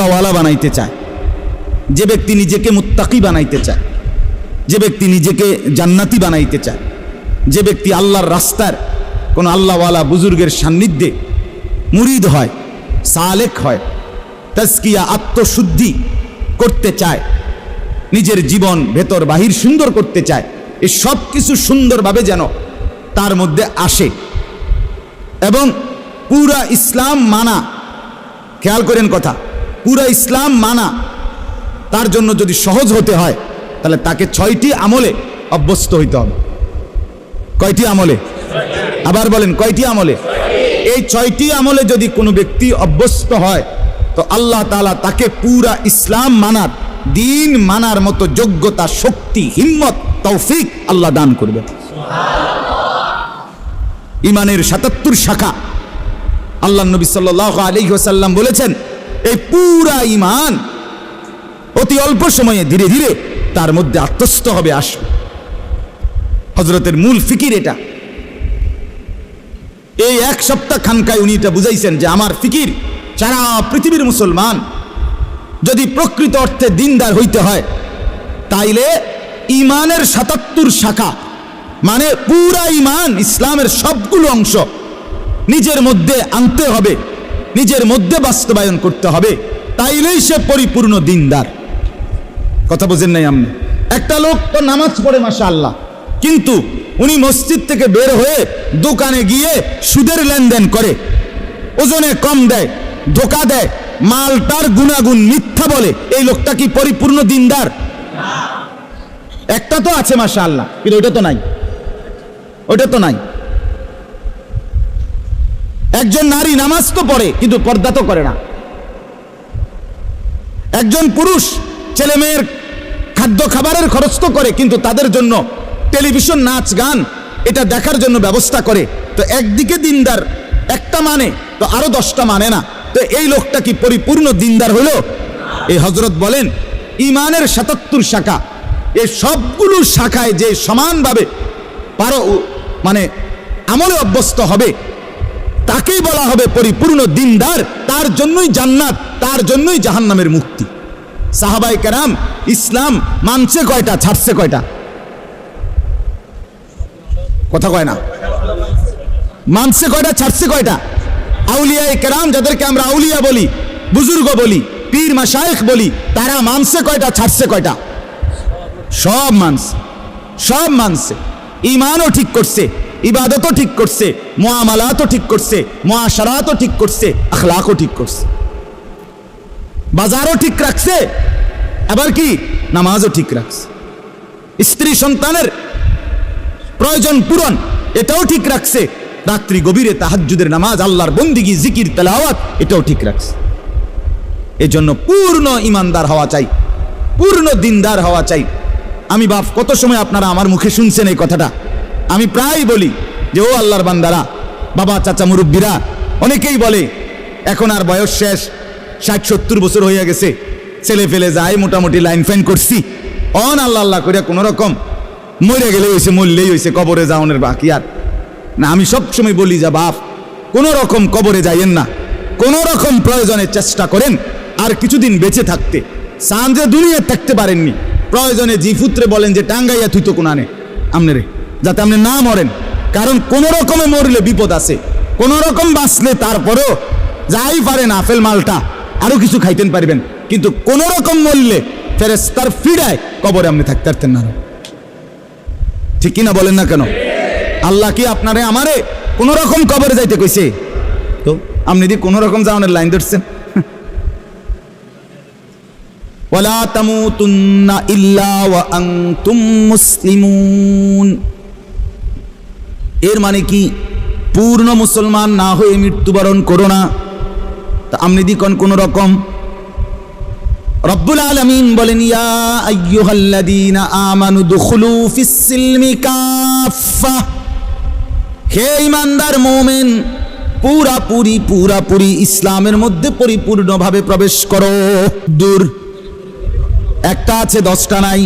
আল্লাহওয়ালা বানাইতে চায়, যে ব্যক্তি নিজেকে মুত্তাকি বানাইতে চায়, যে ব্যক্তি নিজেকে জান্নাতি বানাইতে চায়, যে ব্যক্তি আল্লাহর রাস্তার কোন আল্লাহওয়ালা বুজুর্গের সান্নিধ্যে মুরিদ হয়, সালেক হয়, তাজকিয়া আত্মশুদ্ধি করতে চায়, নিজের জীবন ভেতর বাহির সুন্দর করতে চায়, এই সব কিছু সুন্দরভাবে যেন তার মধ্যে আসে এবং পুরা ইসলাম মানা, খেয়াল করেন কথা, পুরা ইসলাম মানা তার জন্য যদি সহজ হতে হয় তাহলে তাকে 6টি আমলে অভ্যস্ত হইতে হবে। কয়টি আমলে? আবার বলেন, কয়টি আমলে? এই 6টি আমলে যদি কোনো ব্যক্তি অভ্যস্ত হয় তো আল্লাহ তাআলা তাকে পুরা ইসলাম মানার, দিন মানার মতো যোগ্যতা, শক্তি, হিম্মত, তৌফিক আল্লাহ দান করবেন। ইমানের 77 শাখা, আল্লাহ নবী সাল্লাল্লাহু আলাইহি ওয়াসাল্লাম বলেছেন এই পুরা ইমান অতি অল্প সময়ে ধীরে ধীরে তার মধ্যে আত্মস্থ হবে, আসবে। হযরতের মূল ফিকির এটা। এই 1 সপ্তাহ খানকায় উনি এটা বুঝাইছেন যে আমার ফিকির সারা পৃথিবীর মুসলমান যদি প্রকৃত অর্থে দিনদার হইতে হয় তাইলে ইমানের 77 শাখা মানে পুরা ইমান, ইসলামের সবগুলো অংশ নিজের মধ্যে আনতে হবে, নিজের মধ্যে বাস্তবায়ন করতে হবে, তাইলেই সে পরিপূর্ণ দিনদার। কথা বোঝেন নাই আপনি? একটা লোক তো নামাজ পড়ে মাশাআল্লাহ, কিন্তু উনি মসজিদ থেকে বের হয়ে দোকানে গিয়ে সুদের লেনদেন করে, ওজনে কম দেয়, ধোকা দেয়, মালটার গুণাগুণ মিথ্যা বলে, এই লোকটা কি পরিপূর্ণ দিনদার? একটা তো আছে মাশাআল্লাহ, কিন্তু ওইটা তো নাই, ওইটা তো নাই। একজন নারী নামাজ তো পড়ে কিন্তু পর্দা তো করে না। একজন পুরুষ ছেলে মেয়ের খাদ্য খাবারের খরচ তো করে, কিন্তু তাদের জন্য টেলিভিশন, নাচ গান এটা দেখার জন্য ব্যবস্থা করে। তো একদিকে দিনদার একটা মানে তো আরো 10টা মানে না, তো এই লোকটা কি পরিপূর্ণ দিনদার হলো? এই হযরত বলেন ইমানের 77 শাখা, এই সবগুলো শাখায় যে সমানভাবে মানে আমলে অভ্যস্ত হবে তাকেই বলা হবে পরিপূর্ণ দিনদার। তার জন্যই জান্নাত, তার জন্যই জাহান্নামের মুক্তি। সাহাবায়ে কেরাম ইসলাম মানছে কয়টা, ছাড়ছে কয়টা? কথা কয় না। মানছে কয়টা, ছাড়ছে কয়টা? আউলিয়ায়ে কেরাম, যাদেরকে আমরা আউলিয়া বলি, বুজুর্গ বলি, পীর মাশায়েখ বলি, তারা মানছে কয়টা, ছাড়ছে কয়টা? সব মানছে, সব মানছে। ঈমানও ঠিক করছে, ইবাদতও ঠিক করছে, মুআমালাতও ঠিক করছে, মুআশারাতও ঠিক করছে, আখলাকও ঠিক করছে, বাজারও ঠিক রাখছে, আবার কি নামাজও ঠিক রাখছে, স্ত্রী সন্তানের প্রয়োজন পূরণ এটাও ঠিক রাখছে, রাত্রি গভীরে তাহাজ্জুদের নামাজ, আল্লাহর বন্দিগি, জিকির, তেলাওয়াত এটাও ঠিক রাখছে। এজন্য পূর্ণ ইমানদার হওয়া চাই, পূর্ণ দিনদার হওয়া চাই। আমি বাপ কত সময় আপনারা আমার মুখে শুনছেন এই কথাটা, আমি প্রায় বলি যে ও আল্লাহর বান্দারা, বাবা, চাচা, মুরব্বীরা অনেকেই বলে এখন আর বয়স শেষ, 60-70 বছর হয়ে গেছে, ছেলে ফেলে যায়, মোটামুটি লাইন ফাইন করছি, অন আল্লাহ আল্লাহ করে কোন রকম মরে গেলে হয়েছে, মরলেই হয়েছে, কবরে যাওয়ানোর বাকি আর না। আমি সবসময় বলি যে বাপ, কোন রকম কবরে যাইয়েন না, কোন রকম প্রয়োজনে চেষ্টা করেন আর কিছুদিন বেঁচে থাকতে। সান যে দুনিয়ায় থাকতে পারেননি, প্রয়োজনে জি পুত্রে বলেন যে টাঙ্গাইয়া তুই তো কোন আনে আমনে রে, যাতে আপনি না মরেন, কারণ কোন রকমে মরলে বিপদ আছে, কোন রকম বাঁচলে তারপরেও যাই পারেন আপেল মালটা আরো কিছু খাইতেন পারবেন, কিন্তু কোন রকম মরলে ফেরেশতার ফিরায় কবরে আপনি থাকতে পারতেন না। ঠিক কিনা বলেন না কেন? আল্লাহ কি আপনারে আমারে কোন রকম কবরে যাইতে কইছে? তো আপনি দি কোন রকম যাওয়ানোর লাইন ধরছেন। ওয়ালা তামুতুন্না ইল্লা ওয়া আনতুম মুসলিমুন, এর মানে কি পূর্ণ মুসলমান না হয়ে মৃত্যুবরণ করো না। তা আপনি দি কোন রকম? রব্বুল আলামিন বলেন ইয়া আইয়ুহাল্লাযীনা আমানু দুখুলু ফিস সিলমি কাফা, হে ঈমানদার মুমিন, পুরাপুরি ইসলামের মধ্যে পরিপূর্ণভাবে প্রবেশ করো। দূর একটা আছে 10টা নাই,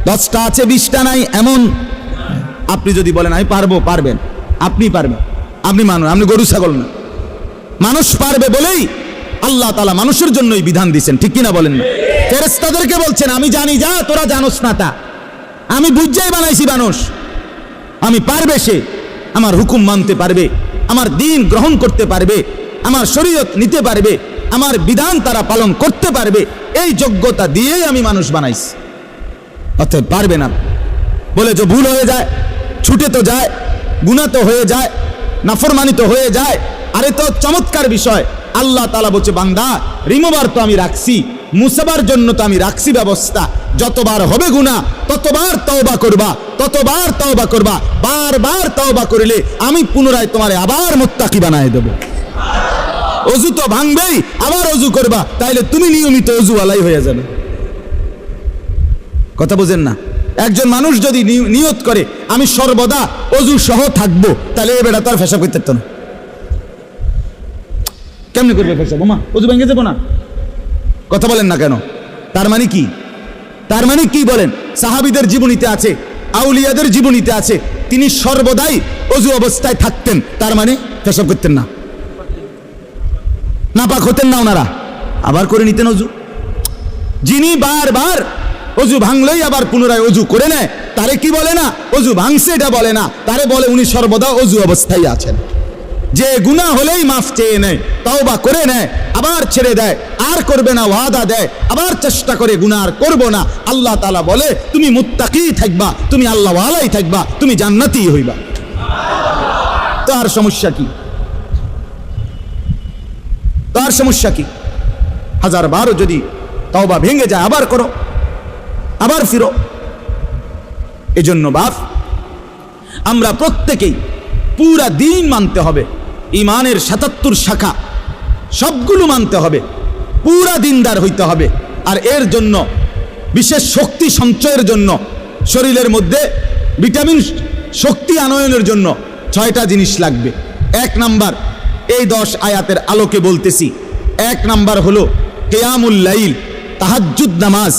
10টা আছে 20টা নাই, এমন আপনি যদি বলেন আমি পারবো, পারবেন, আপনি পারবেন, আপনি মানুষ, আপনি গরু ছাগল না। মানুষ পারবে বলেই আল্লাহ তাআলা মানুষের জন্যই বিধান দিয়েছেন, ঠিক কিনা বলেন না? ফেরেশতাদেরকে বলছেন আমি জানি যা তোরা জানোস না তা, আমি বুঝাই বানাইছি মানুষ, আমি পারবে সে আমার হুকুম মানতে পারবে, আমার দ্বীন গ্রহণ করতে পারবে, আমার শরীয়ত নিতে পারবে, আমার বিধান তারা পালন করতে পারবে, এই যোগ্যতা দিয়েই আমি মানুষ বানাইছি। অতএব পারবে না বলে যে ভুল হয়ে যায়, ছুটে তো যায়, গুনাহ তো হয়ে যায়, নাফরমানি তো হয়ে যায়। আরে তো চমৎকার বিষয়, আল্লাহ তাআলা বলছে বান্দা রিমুভার তো আমি রাখছি, মুসাবার জন্য তো আমি রাখছি ব্যবস্থা। যতবার হবে গুনাহ ততবার তওবা করবা, ততবার তওবা করবা, বারবার তওবা করলে আমি পুনরায় তোমারে আবার মুত্তাকি বানায় দেব। অজু তো ভাঙবেই, আবার অজু করবা, তাইলে তুমি নিয়মিত অজুওয়ালাই হয়ে যাবে। কথা বুঝেন না? একজন মানুষ যদি নিয়ত করে আমি সর্বদা অজু সহ থাকবো, তাহলে এ বেটা তার পেশাব করতে পারতো না। কেমনি করবে পেশাব? ওমা অজু ভেঙে যাবো না? কথা বলেন না কেন? তার মানে কি? তার মানে কি বলেন? সাহাবীদের জীবনীতে আছে, আউলিয়াদের জীবনীতে আছে, তিনি সর্বদাই অজু অবস্থায় থাকতেন, তার মানে পেশাব করতেন না, নাপাক হতেন না ওনারা, আবার করে নিতেন অজু। যিনি বারবার অজু ভাঙলেই আবার পুনরায় অজু করে নেয়, তারে কি বলে না অজু ভাঙছে এটা বলে না, তারে বলে উনি সর্বদা অজু অবস্থায় আছেন। যে গুনাহ হলেই মাফ চেয়ে নেয়, তওবা করে নেয়, আবার ছেড়ে দেয়, আর করবে না ওয়াদা দেয়, আবার চেষ্টা করে গুনাহ আর করব না, আল্লাহ তাআলা বলে তুমি মুত্তাকি থাকবা, তুমি আল্লাহওয়ালাই থাকবা, তুমি জান্নাতি হইবা। তার সমস্যা কি? তার সমস্যা কি? হাজার বারও যদি তওবা ভেঙে যায় আবার করো, আবার ফিরো। এজন্য বাপ আমরা প্রত্যেকেই পুরা দিন মানতে হবে, ইমানের ৭৭ শাখা সবগুলো মানতে হবে, পুরা দিনদার হইতে হবে। আর এর জন্য বিশেষ শক্তি সঞ্চয়ের জন্য, শরীরের মধ্যে ভিটামিন শক্তি আনয়নের জন্য ৬টা জিনিস লাগবে। ১ নাম্বার, এই ১০ আয়াতের আলোকে বলতেছি, ১ নাম্বার হলো কিয়ামুল লাইল, তাহাজ্জুদ নামাজ,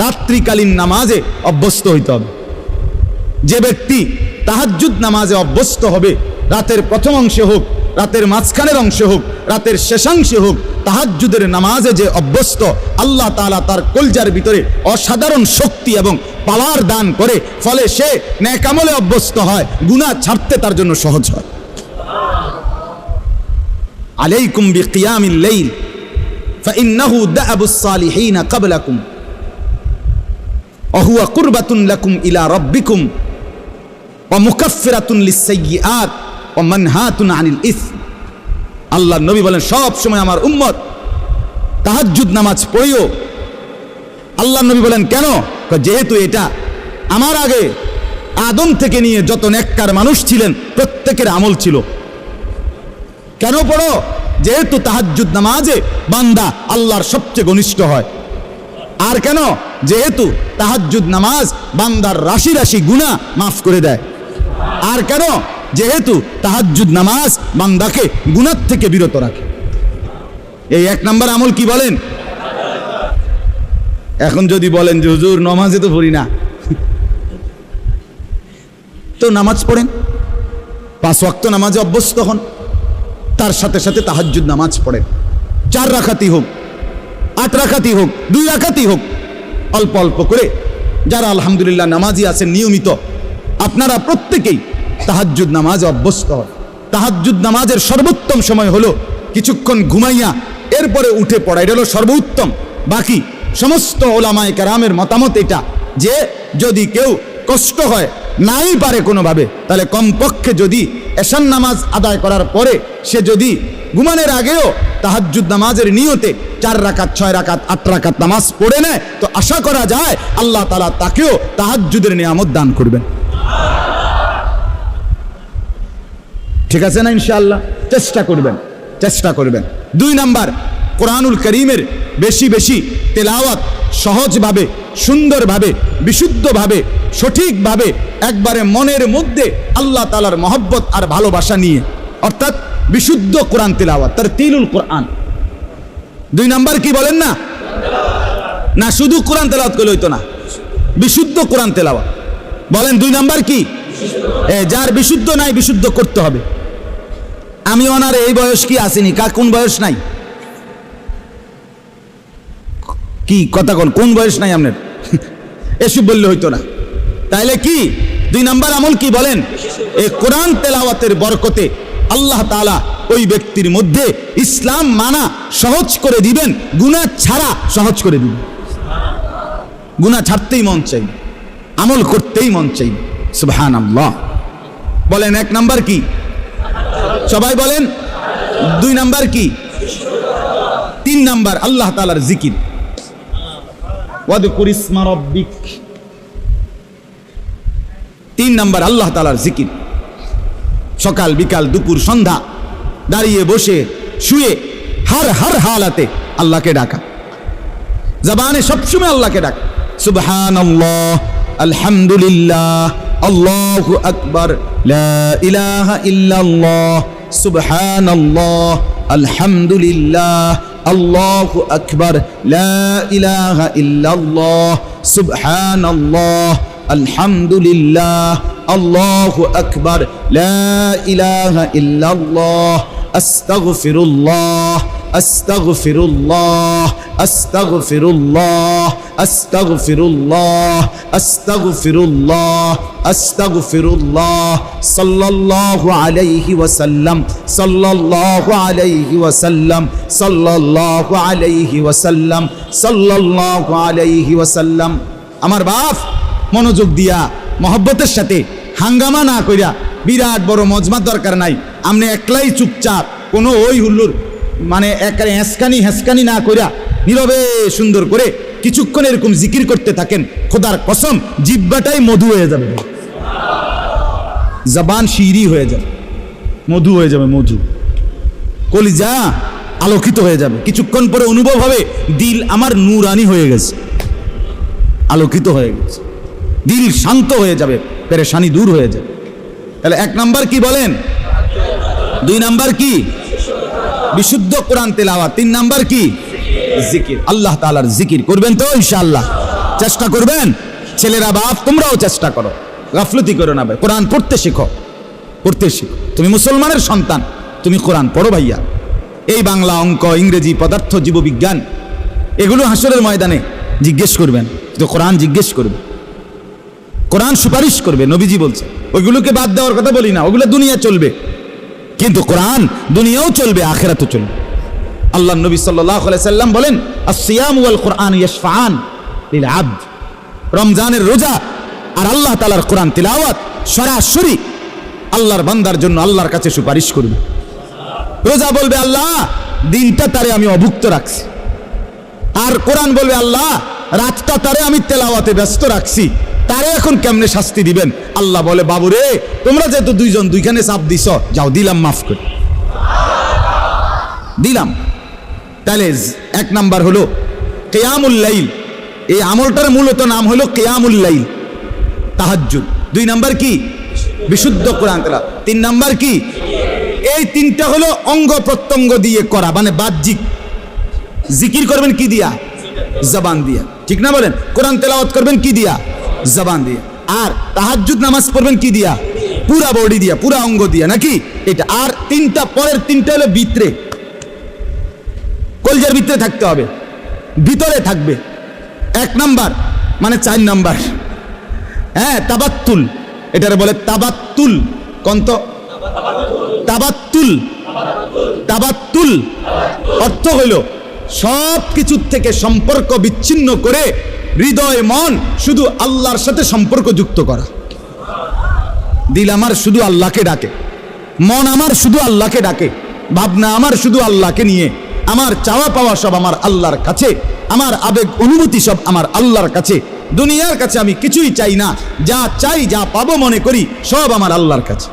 রাত্রিকালীন নামাজে অভ্যস্ত হইতে হবে। যে ব্যক্তি তাহাজ্জুদ নামাজে অভ্যস্ত হবে, রাতের প্রথম অংশে হোক, রাতের মাঝখানের অংশে হোক, রাতের শেষাংশে হোক, তাহাজ্জুদের নামাজে যে অভ্যস্ত, আল্লাহ তাআলা তার কলজার ভিতরে অসাধারণ শক্তি এবং পাওয়ার দান করে, ফলে সে নেক আমলে অভ্যস্ত হয়, গুনাহ ছাড়তে তার জন্য সহজ হয়। আলাইকুম বিকিয়ামিল লাইল ফাইন্নাহু দাআবুস সালিহিনা ক্বাবলাকুম ওয়া হুয়া কুরবাতুন লাকুম ইলা রাব্বিকুম ওয়া মুকাফফিরাতুন লিস-সাইয়্যাত ওয়া মানহাতুন আনিল ইসম। আল্লাহর নবী বলেন সব সময় আমার উম্মত তাহাজ্জুদ নামাজ পড়িও। আল্লাহর নবী বলেন কেন? যেহেতু এটা আমার আগে আদম থেকে নিয়ে যত নেককার মানুষ ছিলেন প্রত্যেকের আমল ছিল। কেন পড়ো? যেহেতু তাহাজ্জুদ নামাজে বান্দা আল্লাহর সবচেয়ে ঘনিষ্ঠ হয়। আর কেন? যেহেতু তাহাজ্জুদ নামাজ বান্দার রাশি রাশি গুনাহ মাফ করে দেয়। আর কেন? যেহেতু তাহাজ্জুদ নামাজ বান্দাকে গুনাহ থেকে বিরত রাখে। এই ১ নাম্বার আমল কি বলেন? এখন যদি বলেন যে হুজুর নামাজে তো পড়ি না, তো নামাজ পড়েন, ৫ ওয়াক্ত নামাজে অভ্যস্ত হন, তার সাথে সাথে তাহাজ্জুদ নামাজ পড়েন। ৪ রাকাতই হোক, ৮ রাকাতই হোক, ২ রাকাতই হোক, অল্প অল্প করে। যারা আলহামদুলিল্লাহ নামাজি আছেন নিয়মিত, আপনারা প্রত্যেকেই তাহাজ্জুদ নামাজে অভ্যস্ত হন। তাহাজ্জুদ নামাজের সর্বোত্তম সময় হলো কিছুক্ষণ ঘুমাইয়া এরপরে উঠে পড়া, এটা হলো সর্বোত্তম। বাকি সমস্ত ওলামায়ে কেরামের মতামত এটা যে যদি কেউ কষ্ট হয়, নাই পারে কোনোভাবে, তাহলে কমপক্ষে যদি এশার নামাজ আদায় করার পরে সে যদি ঘুমানোর আগেও তাহাজ্জুদ নামাজের নিয়তে ৪ রাকাত, ৬ রাকাত, ৮ রাকাত নামাজ পড়ে নেয়, তো আশা করা যায় আল্লাহ তাআলা তাকেও তাহাজ্জুদের নিয়ামত দান করবেন। ঠিক আছে না? ইনশাআল্লাহ চেষ্টা করবেন, চেষ্টা করবেন। ২ নাম্বার, কোরআনুল কারীমের বেশি বেশি তেলাওয়াত, সহজভাবে, সুন্দরভাবে, বিশুদ্ধভাবে, সঠিকভাবে, একবারে মনের মধ্যে আল্লাহ তাআলার মহব্বত আর ভালোবাসা নিয়ে, অর্থাৎ বিশুদ্ধ কোরআন তেলাওয়াত, তারতিলুল কোরআন। ২ নাম্বার কি বলেন না? না শুধু কোরআন তেলাওয়াত করলে হইতো না, বিশুদ্ধ কোরআন তেলাওয়াত। বলেন ২ নাম্বার কি? যার বিশুদ্ধ নাই, বিশুদ্ধ করতে হবে। আমি ওনার এই বয়স কি আসেনি, কার কোন বয়স নাই, কি কথা কন, কোন বয়স নাই আপনার? এসব বললে হইতো না। তাইলে কি 2 নাম্বার আমল কি বলেন? এই কোরআন তেলাওয়াতের বরকতে আল্লাহ তাআলা ওই ব্যক্তির মধ্যে ইসলাম মানা সহজ করে দিবেন, গুনাহ ছাড়া সহজ করে দিবেন। গুনাহ ছাড়তেই মন চাই, আমল করতেই মন চাই। সুবহানাল্লাহ। বলেন 1 নাম্বার কি? সবাই বলেন। 2 নাম্বার কি? 3 নাম্বার আল্লাহ তাআলার জিকির। ওয়াদকুর ইসমা রাব্বিক। 3 নাম্বার আল্লাহ তাআলার জিকির। সকাল বিকাল দুপুর সন্ধ্যা দাঁড়িয়ে বসে শুয়ে হর হালাতে আল্লাহকে ডাকা, জবানে সবসময় আল্লাহকে ডাকা। সুবহানাল্লাহ, আলহামদুলিল্লাহ, আল্লাহু আকবার, লা ইলাহা ইল্লাল্লাহ, সুবহানাল্লাহ, আলহামদুলিল্লাহ, আল্লাহু আকবার, লা ইলাহা ইল্লাল্লাহ, সুবহানাল্লাহ, আলহামদুলিল্লাহ, আল্লাহু আকবার, লা ইলাহা ইল্লাল্লাহ, আস্তাগফিরুল্লাহ, আস্তাগফিরুল্লাহ, আস্তাগফিরুল্লাহ, আস্তাগফিরুল্লাহ, আস্তাগফিরুল্লাহ, আস্তাগফিরুল্লাহ, সাল্লাল্লাহু আলাইহি ওয়াসাল্লাম, সাল্লাল্লাহু আলাইহি ওয়াসাল্লাম, সাল্লাল্লাহু আলাইহি ওয়াসাল্লাম, সাল্লাল্লাহু আলাইহি ওয়াসাল্লাম। আমার বাপ মনোযোগ দিয়া মহব্বতের সাথে হাঙ্গামা না কইরা, বিরাট বড় মজমার দরকার নাই, আপনি একলাই চুপচাপ কোনো ওই হুল্লুর মানে একেবারে হেসকানি না কইরা নীরবে সুন্দর করে কিছুক্ষণ এরকম জিকির করতে থাকেন, খোদার কসম জিহ্বাটাই মধু হয়ে যাবে, জবান শিরি হয়ে যাবে, মধু হয়ে যাবে, মধু, কলিজা আলোকিত হয়ে যাবে। কিছুক্ষণ পরে অনুভব হবে দিল আমার নূরানি হয়ে গেছে, আলোকিত হয়ে গেছে, দিল শান্ত হয়ে যাবে, পেরেশানি দূর হয়ে যাবে। তাহলে 1 নাম্বার কি বলেন? 2 নাম্বার কি? বিশুদ্ধ কোরআন তেলাওয়াত। 3 নাম্বার কি? জিকির। আল্লাহ তাআলার জিকির করবেন তো ইনশাআল্লাহ? চেষ্টা করবেন। ছেলেরা বাপ তোমরাও চেষ্টা করো, গাফলতি করো না ভাই, কোরআন পড়তে শিখো, পড়তে শিখো। তুমি মুসলমানের সন্তান, তুমি কোরআন পড়ো ভাইয়া। এই বাংলা, অঙ্ক, ইংরেজি, পদার্থ, জীববিজ্ঞান এগুলো হাসরের ময়দানে জিজ্ঞেস করবেন, তো কোরআন জিজ্ঞেস করবে, কোরআন সুপারিশ করবে। নবীজি বলছে ওইগুলোকে বাদ দেওয়ার কথা বলি না, ওগুলো দুনিয়া চলবে, কিন্তু কোরআন দুনিয়াও চলবে, আখিরাতও চলবে। আল্লাহ নবী সাল্লাল্লাহু আলাইহি সাল্লাম বলেন আসসিয়াম ওয়াল কোরআন ইয়াশফাআন লিল আবদ। রমজানের রোজা আর আল্লাহ তাআলার কোরআন তিলাওয়াত সরাসরি আল্লাহর বান্দার জন্য আল্লাহর কাছে সুপারিশ করবে। রোজা বলবে আল্লাহ দিনটা তারে আমি অভুক্ত রাখছি, আর কোরআন বলবে আল্লাহ রাতটা তারে আমি তেলাওয়াতে ব্যস্ত রাখছি, তারে এখন কেমনে শাস্তি দিবেন? আল্লাহ বলে বাবুরে তোমরা যেহেতু দুইজন দুইখানে চাপ দিছ, যাও দিলাম, মাফ করে দিলাম। তাহলে 1 নাম্বার হলো কিয়ামুল লাইল, এই আমলটার মূলত নাম হলো কিয়ামুল লাইল, তাহাজ্জুদ। 2 নাম্বার কি? বিশুদ্ধ কোরআন তেলাওয়াত। 3 নাম্বার কি? এই 3টা হলো অঙ্গ প্রত্যঙ্গ দিয়ে করা, মানে বাহ্যিক। জিকির করবেন কি দিয়া? জবান দিয়া, ঠিক না বলেন? কোরআন তেলাওয়াত করবেন কি দিয়া? জবান দিয়া। আর তাহাজ্জুদ নামাজ পড়বেন কি দিয়া? পুরা বডি দিয়া, পুরা অঙ্গ দিয়া, নাকি? এটা। আর 3টা পরের 3টা হলো ভিতরে, কলজার ভিতরে থাকতে হবে, ভিতরে থাকবে। 1 নাম্বার মানে 4 নাম্বার, হ্যাঁ, তাবাত্তুল, এটারে বলে তাবাত্তুল। কন্ত তাবাত্তুল, তাবাত্তুল অর্থ হলো সব কিছুর থেকে সম্পর্ক বিচ্ছিন্ন করে হৃদয় মন শুধু আল্লাহর সাথে সম্পর্ক যুক্ত করা। দিল আমার শুধু আল্লাহকে ডাকে, মন আমার শুধু আল্লাহকে ডাকে, ভাবনা আমার শুধু আল্লাহকে নিয়ে, আমার চাওয়া পাওয়া সব আমার আল্লাহর কাছে, আমার আবেগ অনুভূতি সব আমার আল্লাহর কাছে। দুনিয়ার কাছে আমি কিছুই চাই না, যা চাই যা পাবো মনে করি সব আমার আল্লাহর কাছে।